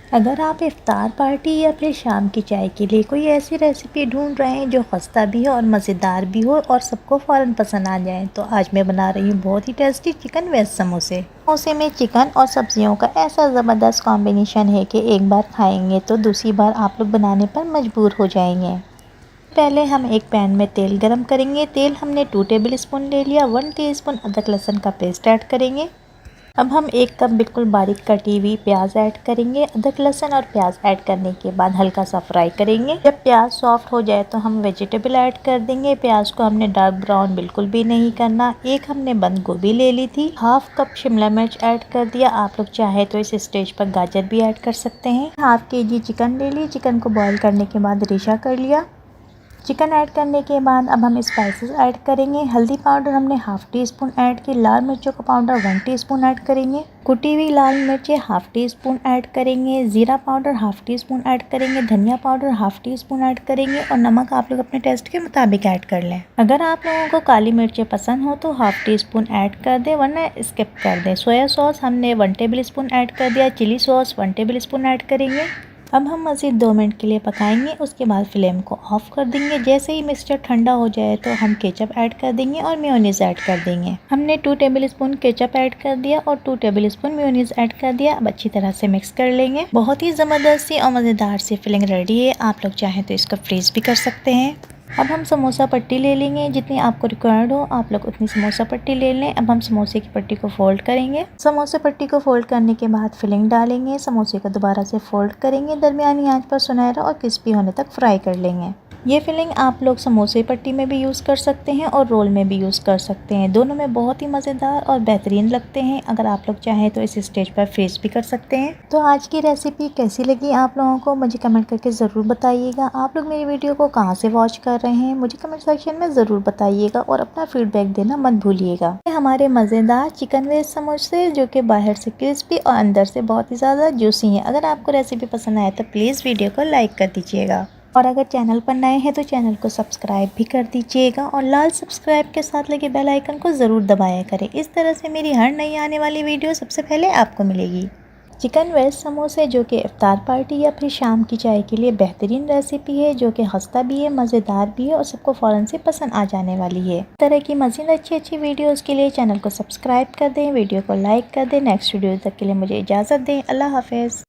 अगर आप इफ्तार पार्टी या फिर शाम की चाय के लिए कोई ऐसी रेसिपी ढूंढ रहे हैं जो खस्ता भी हो और मज़ेदार भी हो और सबको फ़ौरन पसंद आ जाए, तो आज मैं बना रही हूँ बहुत ही टेस्टी चिकन वेज समोसे। समोसे में चिकन और सब्जियों का ऐसा ज़बरदस्त कॉम्बिनेशन है कि एक बार खाएंगे तो दूसरी बार आप लोग बनाने पर मजबूर हो जाएंगे। पहले हम एक पैन में तेल गरम करेंगे। तेल हमने 2 टेबल स्पून ले लिया। 1 टीस्पून अदरक लहसुन का पेस्ट ऐड करेंगे। अब हम 1 कप बिल्कुल बारीक कटी हुई प्याज ऐड करेंगे। अदरक लहसुन और प्याज ऐड करने के बाद हल्का सा फ्राई करेंगे। जब प्याज सॉफ्ट हो जाए तो हम वेजिटेबल ऐड कर देंगे। प्याज को हमने डार्क ब्राउन बिल्कुल भी नहीं करना। एक हमने बंद गोभी ले ली थी। हाफ कप शिमला मिर्च ऐड कर दिया। आप लोग चाहे तो इस स्टेज पर गाजर भी ऐड कर सकते हैं। हाफ केजी चिकन ले ली। चिकन को बॉईल करने के बाद रेशा कर लिया। चिकन ऐड करने के बाद अब हम स्पाइसेस ऐड करेंगे। हल्दी पाउडर हमने हाफ टी स्पून ऐड की। लाल मिर्चों का पाउडर 1 टीस्पून ऐड करेंगे। कुटी हुई लाल मिर्चें हाफ टी स्पून ऐड करेंगे। जीरा powder half tea spoon add करेंगे। धनिया powder half tea spoon add करेंगे और नमक आप लोग अपने टेस्ट के मुताबिक ऐड कर लें। अगर आप लोगों को काली मिर्चें पसंद हो तो हाफ टी स्पून ऐड कर दें, वरना स्किप कर दें। सोया सॉस हमने 1 टेबल स्पून ऐड कर दिया। Chilli sauce 1 tablespoon add करेंगे। अब हम मज़ीद 2 मिनट के लिए पकाएंगे। उसके बाद फ्लेम को ऑफ कर देंगे। जैसे ही मिक्सचर ठंडा हो जाए तो हम केचप ऐड कर देंगे और मेयोनीज ऐड कर देंगे। हमने 2 टेबल स्पून केचप ऐड कर दिया और 2 टेबल स्पून मेयोनीज ऐड कर दिया। अब अच्छी तरह से मिक्स कर लेंगे। बहुत ही ज़बरदस्त सी और मज़ेदार सी फिलिंग रेडी है। आप लोग चाहें तो इसको फ्रीज भी कर सकते हैं। अब हम समोसा पट्टी ले लेंगे। जितनी आपको रिक्वायर्ड हो आप लोग उतनी समोसा पट्टी ले लें। अब हम समोसे की पट्टी को फोल्ड करेंगे। समोसे पट्टी को फोल्ड करने के बाद फिलिंग डालेंगे। समोसे को दोबारा से फोल्ड करेंगे। दरमियानी आंच पर सुनहरा और क्रिस्पी होने तक फ्राई कर लेंगे। ये फिलिंग आप लोग समोसे पट्टी में भी यूज़ कर सकते हैं और रोल में भी यूज़ कर सकते हैं। दोनों में बहुत ही मज़ेदार और बेहतरीन लगते हैं। अगर आप लोग चाहें तो इस स्टेज पर फ्रीज भी कर सकते हैं। तो आज की रेसिपी कैसी लगी आप लोगों को मुझे कमेंट करके ज़रूर बताइएगा। आप लोग मेरी वीडियो को कहाँ से वॉच कर रहे हैं मुझे कमेंट सेक्शन में ज़रूर बताइएगा और अपना फीडबैक देना मत भूलिएगा। हमारे मज़ेदार चिकन वेज समोसे जो कि बाहर से क्रिस्पी और अंदर से बहुत ही ज़्यादा जूसी हैं। अगर आपको रेसिपी पसंद आए तो प्लीज़ वीडियो को लाइक कर दीजिएगा और अगर चैनल पर नए हैं तो चैनल को सब्सक्राइब भी कर दीजिएगा और लाल सब्सक्राइब के साथ लगे बेल आइकन को ज़रूर दबाया करें। इस तरह से मेरी हर नई आने वाली वीडियो सबसे पहले आपको मिलेगी। चिकन वेज समोसे जो कि इफ्तार पार्टी या फिर शाम की चाय के लिए बेहतरीन रेसिपी है, जो कि खस्ता भी है, मज़ेदार भी है और सबको फ़ौरन से पसंद आ जाने वाली है। इस तरह की मज़ीद अच्छी वीडियोस के लिए चैनल को सब्सक्राइब कर दें, वीडियो को लाइक कर दें। नेक्स्ट वीडियो तक के लिए मुझे इजाज़त दें। अल्लाह हाफ़िज़।